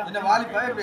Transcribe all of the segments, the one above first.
இந்த வாலி பயிர்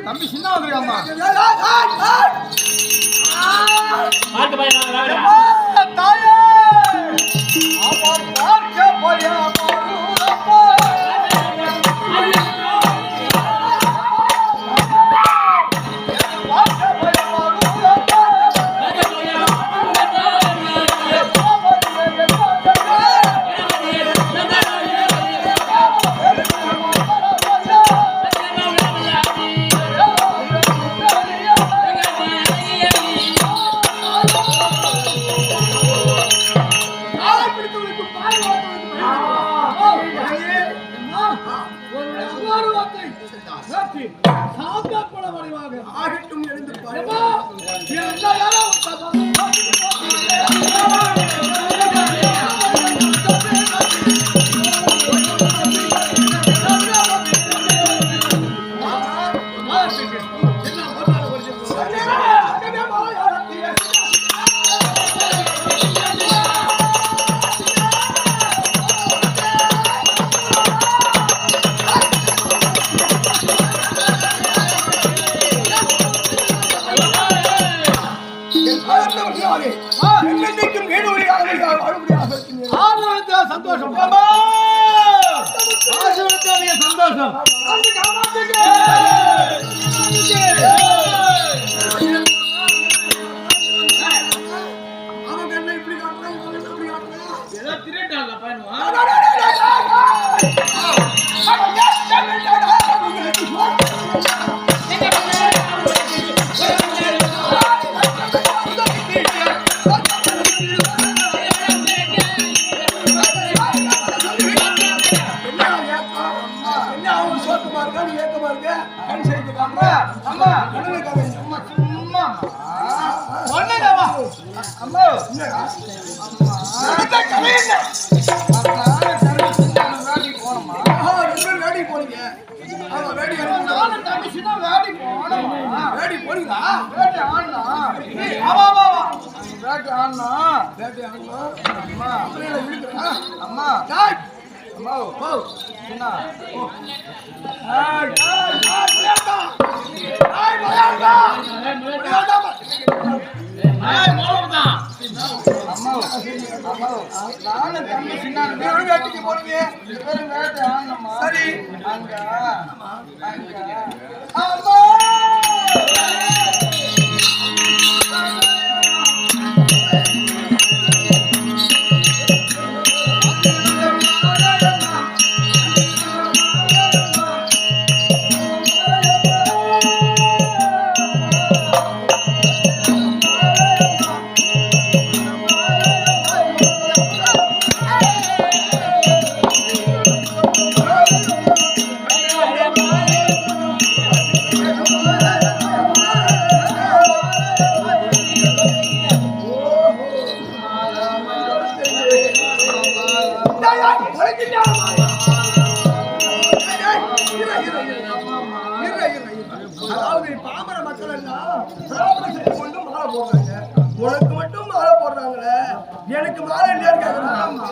தம்பி சின்ன வந்துருக்காமா தாயே பார்க்க போயா ஆகட்டும் எழுந்து சந்தோஷம் சந்தோஷம் சரி அதாவது பாமர மக்கள் எல்லாம் கொண்டு மாலை போடுறாங்க. உனக்கு மட்டும் மாலை போடுறாங்களே, எனக்கு மாலை இல்லையான்னு கேட்கறாங்க.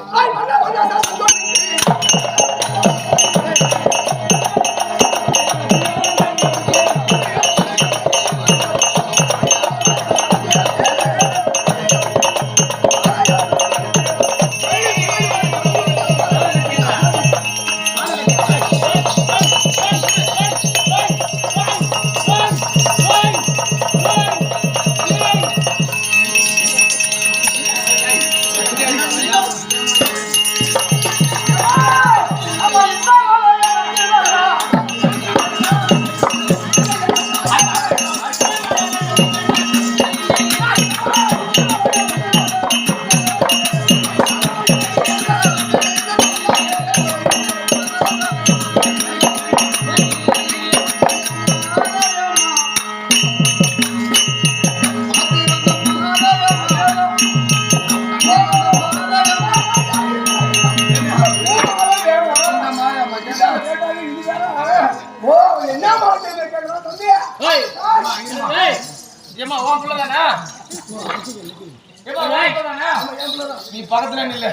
நீ பக்கத்துல இல்ல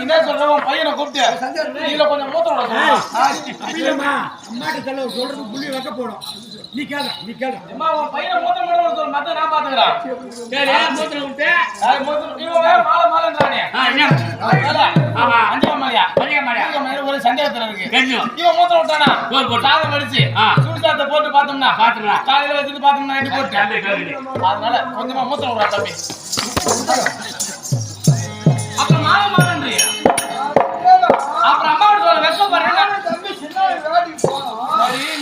என்ன சொல்ற பையனை கூப்பிட்டு நீல கொஞ்சம் மூத்தம் சொல்றது புள்ளி வைக்க போடும். நீ கேளு பையனை மூத்தம் போட மத்த நான் பாத்துக்கிறேன். சரி மூத்தம் விட்டு இவன் வேற மாலை மாலைன்றானே அஞ்சு மாலையா ஒரு சந்தேகத்துல இருக்கு. இவன் மூத்தம் விட்டானா சாதம் அடிச்சு சுடுசாத்தை போட்டு பார்த்தோம்னா காலையில வச்சுட்டு பார்த்தோம்னா எட்டு போட்டு அதனால கொஞ்சமா மூத்தம் விடுறா தம்பி. அப்புறம் மாலை மாலன்றியா அப்புறம் அம்மா சொல்ல வெப்பம் பாருங்க தம்பி சின்ன வேலைக்கு போனோம்.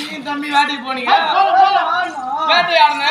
நீ தம்பி வேட்டைக்கு போனீங்க வேட்டையாடுங்க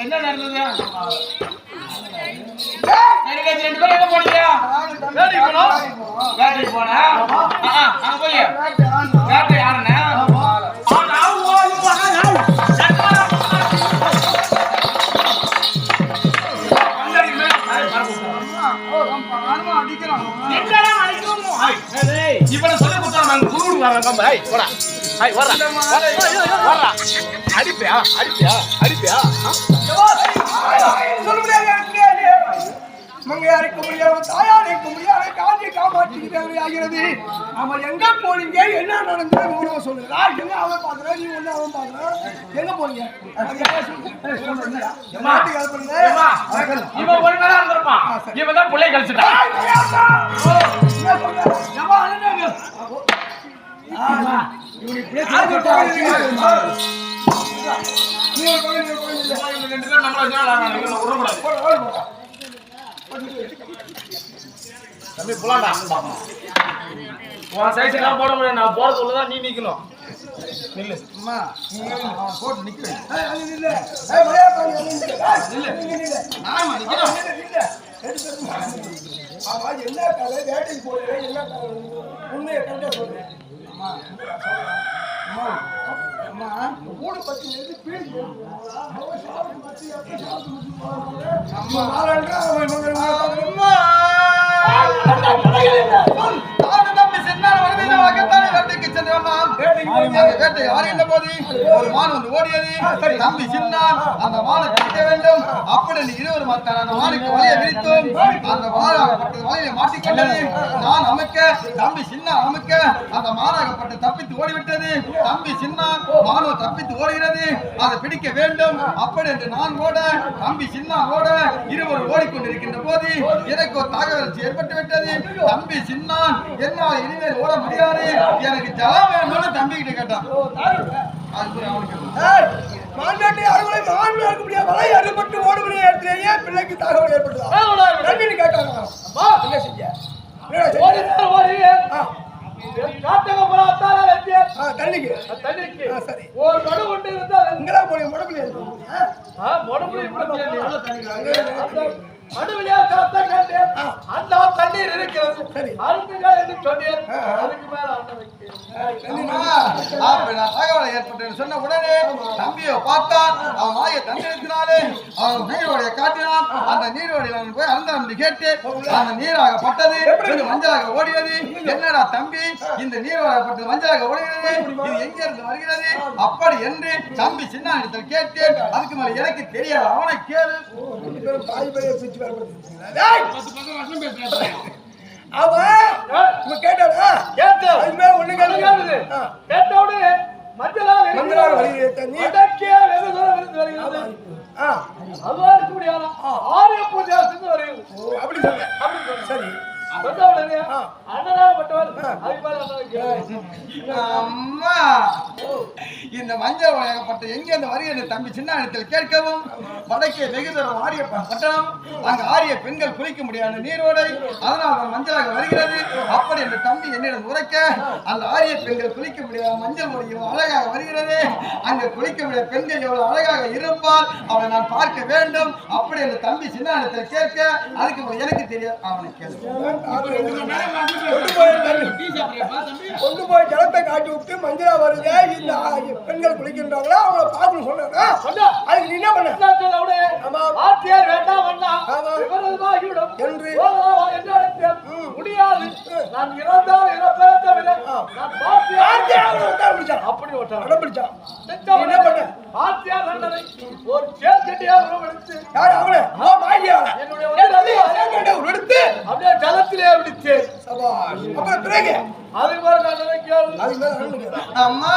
என்ன நடந்தது? ரெண்டு பேரும் எங்க போனீங்க? வேட்டைக்கு போனா அங்க போய் வேட்டை யாருன்னு இப்ப சொல்ல கொடுத்தா அடிப்பியா அடிப்பியா அடிப்பியா சொல்ல முடியாது. மங்கையாருக்கு முடியாது, தாயாருக்கு முடியாது, காஞ்சி காமாட்சி மணி ஆகிறது. ஆமா, எங்க போனீங்க, என்ன நடந்தது விவரம் சொல்லுங்க. எங்க அவன் பாக்குறான், நீ ஒண்ணு அவன் பாக்குறான், எங்க போனீங்க? இவன் ஒரு நேரம் இருந்திருப்பான், இவன் தான் பிள்ளை கழிச்சுட்டான். தம்பி புலாண்டா, உன் சைஸ்லாம் போட முடியாது. நான் போறது உள்ளதான் நீ நிக்கணும். நில்லு போட்டு நிக்கிறேன். என்ன கலை வேட்டைக்கு போடுறேன், என்ன உண்மையை கண்டா சொல்றேன். ஊடு பத்தி பீடு தம்பி சின்னான் அந்த மானை பிடிக்க வேண்டும். அப்படி இருவர் அந்த மானுக்கு வலையை விரித்தோம். அந்த மானாகப்பட்டது வலையை மாட்டிக்கொண்டது. நான் அமைக்க, தம்பி சின்னா அமைக்க, அந்த மானாகப்பட்டு தப்பித்து ஓடிவிட்டது. தம்பி சின்னான் மானோ தப்பித்து ஓடுகிறது. அதை பிடிக்க வேண்டும். அப்படி என்று நான் ஓட, தம்பி சின்னா ஓட, இருவர் ஓடிக்கொண்டிருக்கின்ற போது எனக்கு ஒரு தகவல் ஏற்பட்டு விட்டது. தம்பி சின்னான் என்னால் இனிமேல் ஓட முடியாது, எனக்கு ஜலம் வேணும்னு தம்பி கிட்ட கேட்டான். மாநாட்டை அறுவடை மான் இருக்க முடியாது, வலை அறுபட்டு ஓட முடியாது. ஏன் பிள்ளைக்கு தகவல் ஏற்பட்டது கேட்டாங்க. என்ன செஞ்ச தண்ணிக்கு சரி ஒரு மடு கொண்டு இருந்தா இங்கடா போய் முடப்புல மடுவிலியா காத்தா கேட்டேன். அந்த தண்ணீர் இருக்கிறது. சரி அருந்துங்க என்று சொன்னேன். அதுக்கு மேல தகவலை ஏற்பட்டு சொன்ன உடனே தம்பியை பார்த்தான். அவன் மாயை தந்திரத்தினாலே அவன் நீரோடைய காட்டினான். அந்த நீரோடையில் அவன் போய் அருந்தான் கேட்டு அந்த நீராகப்பட்டது மஞ்சளாக ஓடியது. என்னடா தம்பி, இந்த நீராகப்பட்டது மஞ்சளாக ஓடுகிறது, இது எங்க இருந்து வருகிறது அப்படி என்று தம்பி சின்ன இடத்தில் கேட்டேன். அதுக்கு மேல எனக்கு தெரியாது, அவனை கேளு. இந்த மஞ்சள் வழங்கப்பட்ட எங்கே அந்த வருகிற தம்பி சின்ன இடத்தில் கேட்கவும் வடக்கே வெகு தூரம் ஆரிய பட்டணம். அங்கு ஆரிய பெண்கள் குளிக்க முடியாத நீரோடை, அதனால் மஞ்சளாக வருகிறது. அப்படி என்று தம்பி என்னிடம் உரைக்க அந்த ஆரிய பெண்கள் குளிக்க முடியாத மஞ்சள் மொழி அழகாக வருகிறது. அங்கு குளிக்க முடியாத பெண்கள் எவ்வளவு அழகாக இருப்பால் அவனை நான் பார்க்க வேண்டும். அப்படி என்று தம்பி சின்ன இடத்தில் கேட்க அதுக்கு எனக்கு தெரியாது, அவனை கொண்டு போய் ஜலத்தை காட்டி விட்டு மஞ்சளா வருது, இந்த பெண்கள் குளிக்கின்றாங்களா அவங்கள பார்க்கணும் சொன்னாங்க. அதுக்கு நீ என்ன பண்ண முடியாது. நான் இறந்தால் இறப்பேன் தவிர அப்படி பிடிச்சான். என்ன பண்ண ஆத்தியார் அண்ணனை ஒரு சேக்கட்டியாக உணவெடுத்து அவனை எடுத்து அப்படியே ஜலத்திலே விடுத்து அப்புறம் பிறகு அதுக்கு அம்மா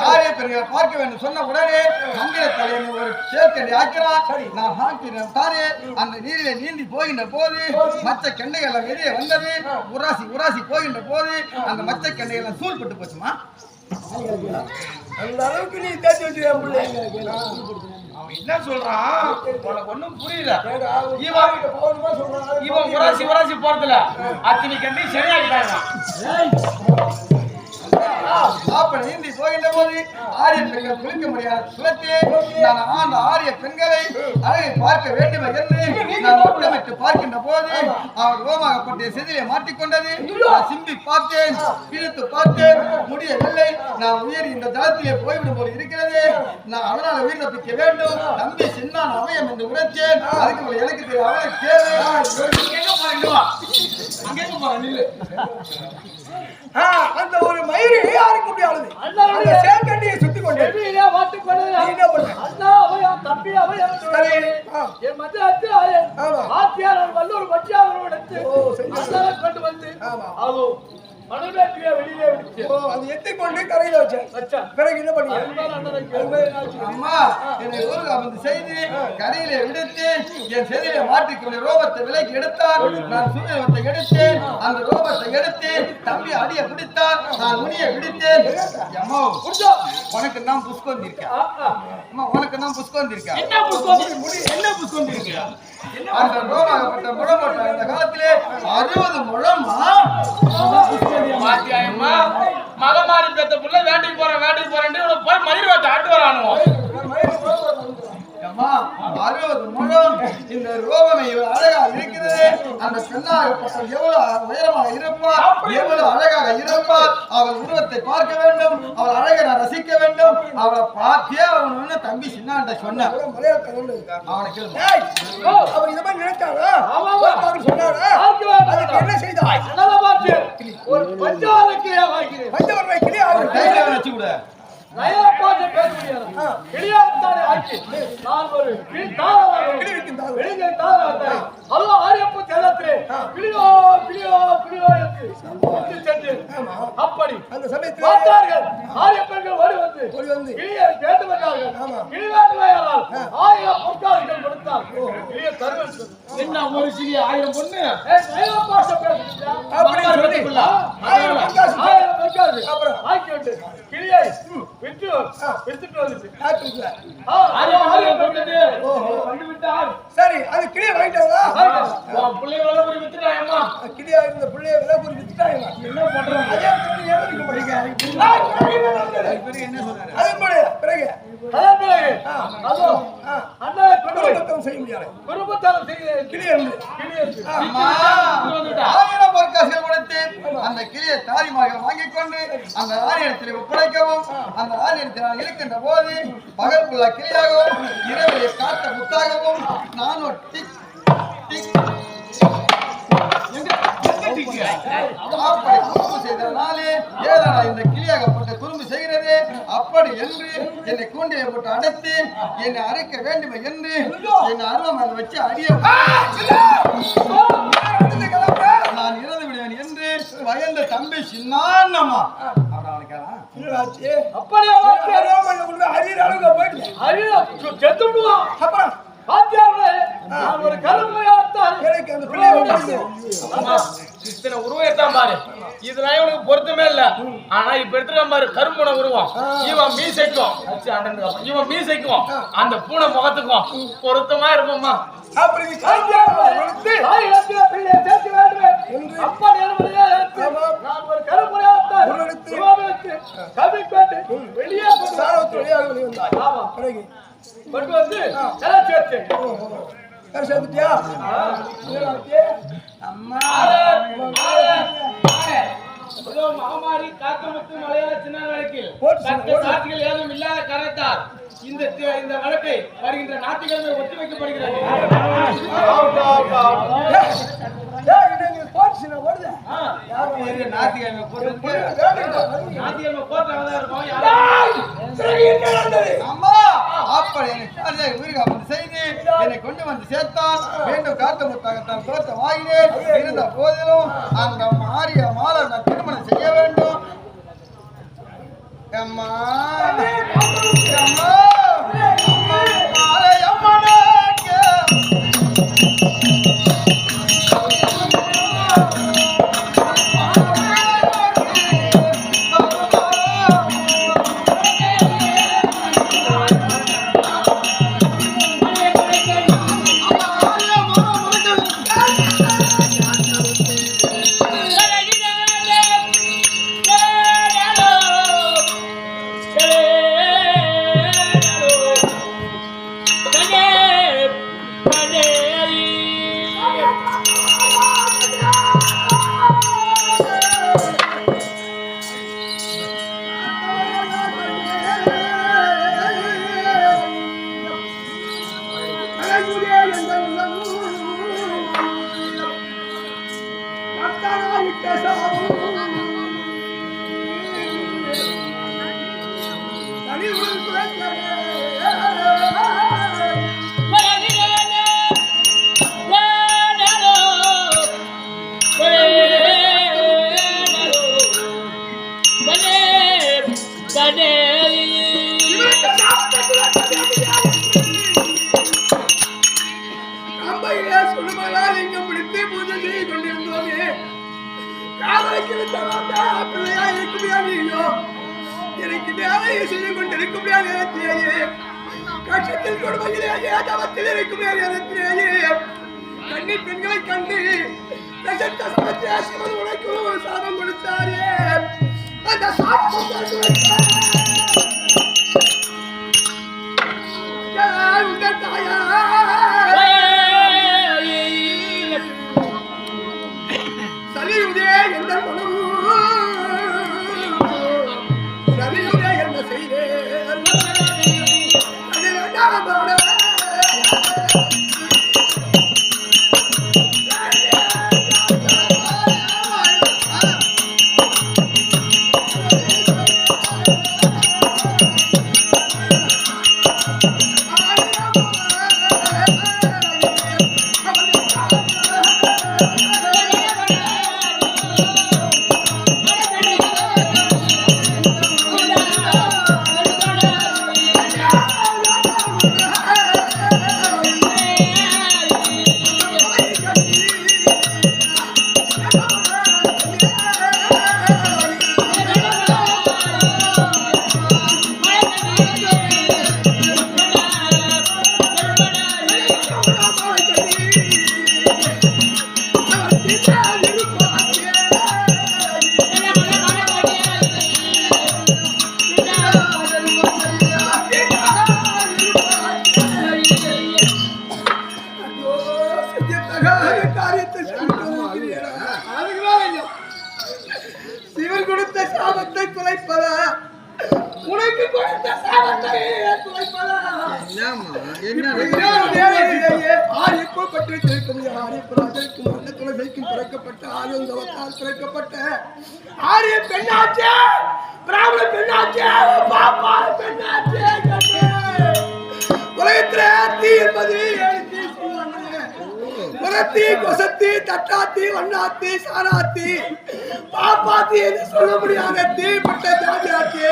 ஆரிய பெண்களை பார்க்க வேண்டும் சொன்ன உடனே மந்திர தலைவன் ஒரு சேக்கடி ஆக்கிறான். நான் ஆக்கிறேன் தாரே. அந்த நீரிலே நீந்தி போகின்ற போது மச்ச கண்டைகள் வெளியே வந்தது. உராசி போகின்ற போது அந்த மச்ச கண்டைகள் சூழ்பட்டு போச்சுமா. அந்த அளவுக்கு நீ தேய்ச்சி வச்சிருக்க. அவன் என்ன சொல்றான் உனக்கு ஒண்ணும் புரியல. இவன் உராசி போறதுல அத்தனை கண்டி சரியாகிட்டாங்க. அப்படி நீந்தி போகின்ற போது ஆரிய பெண்கள் குளிக்க முடியாத குளத்திலே நான் ஆண்ட ஆரிய பெண்களை அழகை பார்க்க வேண்டும் என்று நான் முத்தமிட்டு பார்க்கின்ற போது அவர் ரோமாகப்பட்ட செதிலே மாட்டிக்கொண்டது. சிம்பி பார்த்தேன், பிரித்து பார்த்தேன், முடியவில்லை. நான் உயிர் இந்த தளத்திலே போய்விடும் போது இருக்கிறது. நான் அதனால உயிர் தப்பிக்க வேண்டும். தம்பி சின்னான் அவயம் என்று உரைத்தேன். அதுக்கு எனக்கு தெரியும், அவனை அந்த ஒரு மயிறு யாருக்கு முடியாது. அந்த சேங்கண்டியை சுத்தி கொண்டு பண்ணு நீ என்ன பண்ண? அண்ணா அவையா தம்பி அவையா சரி. என் மத்திய அச்சு ஆயன் ஆமா. ஆத்தியார் வல்லூர் பட்டியாளரோட எடுத்து ஓ, சரி. அண்ணாவை கொண்டு வந்து ஆமா. அது மனுவேட்டிய வெளியே விடுச்சு ஓ, அது எத்தி கொண்டு கரையில வச்சேன். வச்சா பிறகு என்ன பண்ணீங்க? அதுதான் அண்ணனை கேள்வி அம்மா என்னை ஊருக்கு வந்து செய்து கரையிலே விடுத்து என் செதிலே மாட்டிக்கொண்டு ரோபத்தை விலைக்கு எடுத்தார். நான் சூரியத்தை எடுத்தேன். அந்த ரோபத்தை எடுத்து தம்பி அடியை பிடித்தார். நான் முனியை பிடித்தேன். அம்மா உனக்கு நான் புஷ்பம் இருக்கேன். அம்மா உனக்கு நான் புஷ்பம் இருக்கேன். என்ன புஷ்பம் முடி என்ன புஷ்பம் இருக்கு அந்த ரோமாகப்பட்ட முழமட்ட அந்த காலத்திலே 60 முழமா பாத்தியாயம்மா மகமாரி பெத்த புள்ள வேட்டைக்கு போறேன்னு போய் மயிர் வேட்டை ஆட்டு வரானுவோ அம்மா 60 முழம் இந்த ரோமமே இவ்வளவு அழகா இருக்கிறது. அந்த பெண்ணாகப்பட்ட எவ்வளவு உயரமாக இருப்பார், எவ்வளவு அழகாக இருப்பார். அவள் உருவத்தை பார்க்க வேண்டும், அவள் அழகை நான் ரசிக்க வேண்டும். அவளை பார்த்தே அவனு தம்பி சின்னாண்ட சொன்னான். மலையாளத்தை கொண்டு இருக்கா? அவனை கேளு. ஏய், அவர் இந்த மாதிரி நினைச்சாரா? பார்க்க சொன்னாரா? அதுக்கு என்ன செய்தாய்? ஒரு பஞ்சாலக்கே வாங்கினேன் பஞ்சவர்ண கிளி அவர் கையில வச்சு விட. நயப்பாட்டு பேச முடியாது கிளியாத்தானே ஆட்சி நான் ஒரு கிளி வைக்கின்றார். வெளியே தாராத்தானே அல்ல ஆரியப்பு செல்லத்திலே கிளியோ கிளியோ கிளியோ என்று சென்று அப்படி அந்த சமயத்தில் பார்த்தார்கள் ஆரியப்பெண்கள் ஓடி வந்து கிளியை கேட்டு வந்தார்கள் கிளி வேண்டுமையானால் 1000 பொற்காசுகள் கொடுத்தார் கிளியை தருவன் என்ன ஒரு கிளி 1000 பொண்ணு நயப்பாட்டு பேசுகிறா அப்படி சொல்லி 1000 பொற்காசு அப்புறம் ஆக்கிவிட்டு கிளியை வித்துட்டு வந்துச்சு ஆட்டுல. சரி, அது கிளியை வாங்கிட்டாங்களா? கிளியா இருந்த பிள்ளைய விலை கூறி வித்துட்டாங்க. என்ன பண்றோம் அதே பிறகு ஏன் இருக்க மாட்டீங்க? அது போல பிறகு குடும்பத்தம் செய்ய முடியாது. கிளி இருந்து. அம்மா 1000 பொற்காசுகள் கொடுத்து அந்த கிளியை தாரிமாக வாங்கிக் கொண்டு அந்த ஆரியத்தில் ஒப்படைக்கவும் அந்த ஆரியத்தில் நான் இருக்கின்ற போது பகல்குள்ள கிளியாகவும் இரவிலே காத்த முத்தாகவும் நானும் டிக் டிக் அப்படி குறும்பு செய்தனாலே ஏதா இந்த கிளியாகப்பட்ட குறும்பு செய்கிறது அப்படி என்று என்னை கூண்டியை போட்டு அடைத்து என்னை அரைக்க வேண்டுமே என்று என்னை அருவமனை வச்சு அடிய நான் இறந்து விடுவேன் என்று பயந்த தம்பி சின்னான்னம்மா அப்படியே அரியர் அளவுக்கு போயிட்டு அப்புறம் நான் ஒரு கருமையாத்தான் எனக்கு அந்த பிள்ளைய இத்தனை உருவத்தான் பாரு இதெல்லாம் இவனுக்கு பொருத்தமே இல்ல ஆனா இப்ப எடுத்துக்க பாரு கரும்புனை உருவம் இவன் மீசைக்கும் அந்த பூனை முகத்துக்கும் பொருத்தமா இருக்கும்மா அப்படி வெளியே கொண்டு வந்து சேர்த்துட்டியா? மகமாரி காத்தமுத்து மலையாள சின்ன வழக்கில் சாட்சிகள் ஏதும் இல்லாத காரணத்தால் இந்த வழக்கை வருகின்ற ஞாயிற்றுக்கிழமை ஒத்தி வைக்கப்படுகிறது. என்னை கொண்டு வந்து சேர்த்தான் மீண்டும் காத்த முத்தாகத்தான் தோற்ற வாங்கினேன் இருந்த போதிலும் அந்த மாறிய மாலை நான் திருமணம் செய்ய வேண்டும். அம்மா அம்மா மாலை அம்மனுக்கு தனி காதலுக்கு பிள்ளையா இருக்குமையா நீயோ எனக்கு வேலையை செய்து கொண்டிருக்குமையா நேரத்திலேயே கஷ்டத்தில் கொடுமையிலேயே தவத்தில் இருக்குமையா நேரத்திலேயே கண்ணி பெண்களை கண்டு சிவன் உனக்கு ஒரு சாபம் கொடுத்தாரே அந்த சாபம் உங்கள் தாயா சலியுதே எந்த மனம் சலியுதே என்ன செய்தேன் சிவன் கொடுத்த சாபத்தை குலைப்பதா உனக்கு கொடுத்த சாபத்தை குலைப்பதா பிறக்கப்பட்ட ஆரியங்கவத்தால் பிறக்கப்பட்ட ஆரிய பெண்ணாச்சே பிராமண பெண்ணாச்சே பாப்பா பெண்ணாச்சே உலகத்திலே தீ என்பது புறத்தி கொசத்தி தட்டாத்தி வண்ணாத்தி சாராத்தி பாப்பாத்தி என்று சொல்ல முடியாத தீப்பட்ட ஜாதி ஆச்சு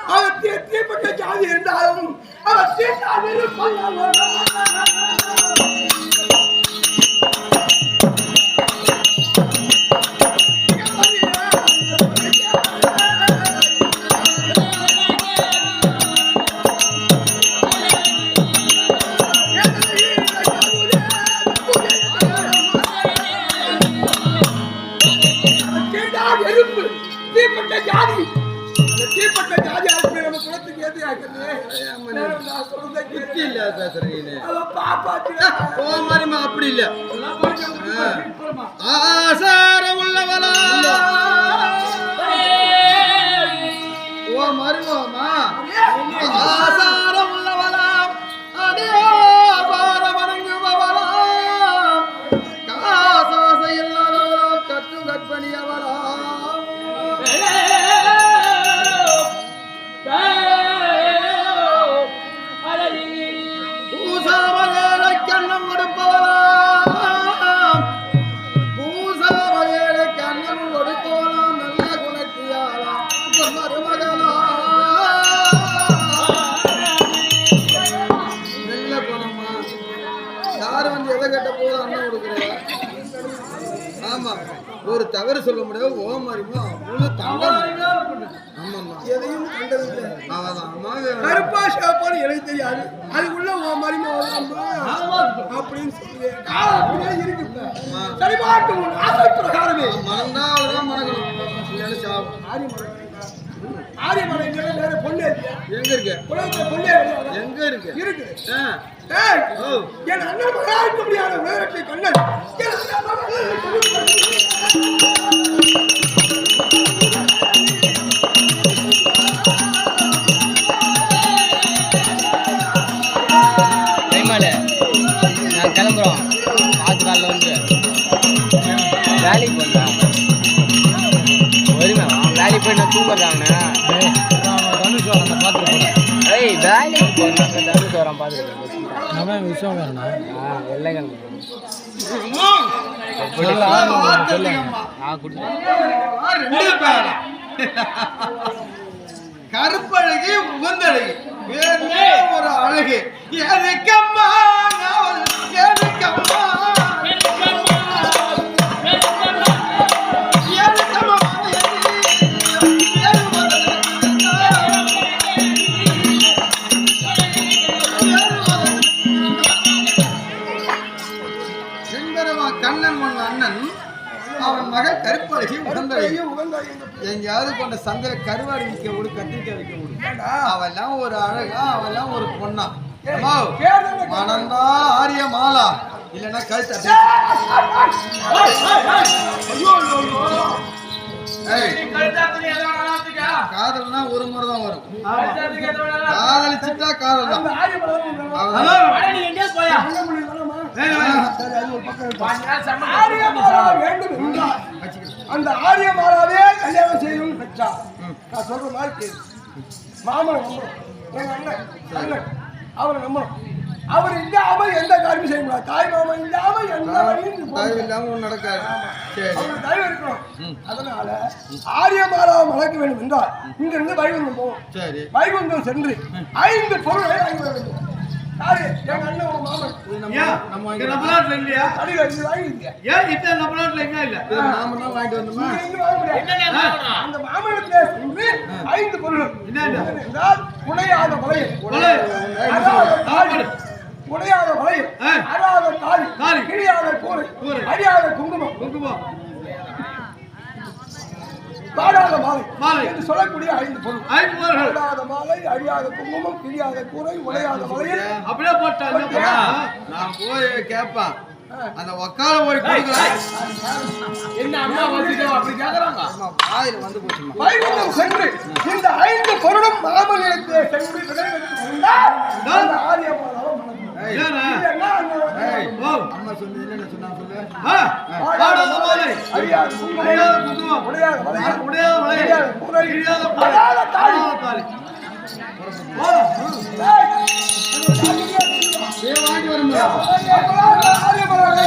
அவர் தீப்பட்ட ஜாதி இருந்தாலும் அவர் தீட்டாதி தீப்பட்ட ஜாதி தீப்பட்ட ஜாதி ஆட்சி நம்ம குலத்துக்கு ஏது அப்படி இல்ல ஆசாரம் உள்ளவளா ஓ மருமமா ஆசாரம் உள்ளவளா அதே பார வணங்குபவளா காசாசை இல்லாதவளா கற்று கற்பனியவளா ஒரு தவறு சொல்ல முடியாது ஓ மாதிரிமா அவ்வளவு தங்கம் எதையும் கண்டதில்லை கருப்பா ஷாப்பான்னு எனக்கு தெரியாது அதுக்குள்ள ஓ மாதிரிமா அப்படின்னு சொல்லுவேன் இருக்கு சரிபாட்டு ஆசை பிரகாரமே மறந்தா அவ்வளவுதான் மறக்கணும் ஆரியமலை வேற பொண்ணு எங்க இருக்கு பொண்ணு எங்க இருக்கு இருக்கு என் அண்ணன் மகா இருக்க முடியாத உலகத்தை கண்ணன் என் அண்ணன் மகா நான் கிளம்புறோம் ஆத்து காலில் வந்து வேலைக்கு போகிறேன் வருமே வேலைக்கு போய் நான் தூங்குறாங்கண்ணே தனுஷ் வரேன் நான் பார்த்துட்டு போகிறேன் ஏய் வேலைக்கு போகிறேன் தனுஷ் வரேன் பார்த்துருக்கேன் விஷயம் வேணா வெள்ளைக்கிழமை கருப்பழகி உகந்தழகி ஒரு அழகு எதுக்கம்மா எதுக்கம்மா எங்கேயாவது கொண்ட சந்தையில கருவாடு விற்க விடு, கத்திரிக்காய் விற்க விடு. அவெல்லாம் ஒரு அழகா, அவெல்லாம் ஒரு பொண்ணா. மணந்தால் ஆரிய மாலா இல்லைன்னா கழுத்த காதல்னா ஒரு முறை தான் வரும். காதலிச்சுட்டா காதல் தான். அந்த ஆரியமாலாவே கல்யாணம் செய்யும் பெற்றா. நான் சொல்ற மாதிரி கேளு. மாமனை நம்பணும், எங்க அண்ணன் அவரை நம்பணும். அவர் இல்லாம எந்த காரியமும் செய்ய முடியாது. தாய் மாமன் இல்லாம எந்த வழியும் நடக்காது. அவருக்கு தயவு இருக்கணும். அதனால ஆரியமாலாவை மணக்க வேண்டும் என்றால் இங்கிருந்து வைகுந்தம் போவோம். வைகுந்தம் சென்று 5 பொருளை வாங்கி வர வேண்டும். யாரு? எங்க அண்ணன் உங்க மாமன். நம்ம நம்ம நாட்டுல இல்லையா? அடியில இது வாங்கிருக்கீங்க. ஏன் இப்ப நம்ம நாட்டுல எங்க இல்ல? மாமன் தான் வாங்கிட்டு வந்தோமா? அந்த மாமனத்திலே சென்று 5 பொருள் என்றால் உடையாத வளையல், உடையாத வளையல், அறாத தாலி, கிழியாத கூரை, அழியாத குங்குமம், வாடாத மாலை என்று சொல்லக்கூடிய 5 பொருள். வாடாத மாலை, அழியாத குங்குமம், கிழியாத கூரை, உடையாத வளையல். அப்படியே போட்டாங்க. நான் போய் கேட்பேன், அந்த வக்கால போய் கொடுக்குறேன். என்ன அம்மா வந்து அப்படி கேக்குறாங்க? வாயில வந்து போச்சுமா. வைகுந்தம் சென்று இந்த 5 பொருளும் மாமனிடத்திலே சென்று விடைபெற்று ஆரியமாலாவை மணக்கணும். அம்மா சொன்னது என்ன சொன்னா சொல்லு. வாடாத மாலை, அழியாத குங்குமம், உடையாத வளையல், கூரை, அழியாத தாலி. வாங்கி வருமா? ஆரியமாலாவை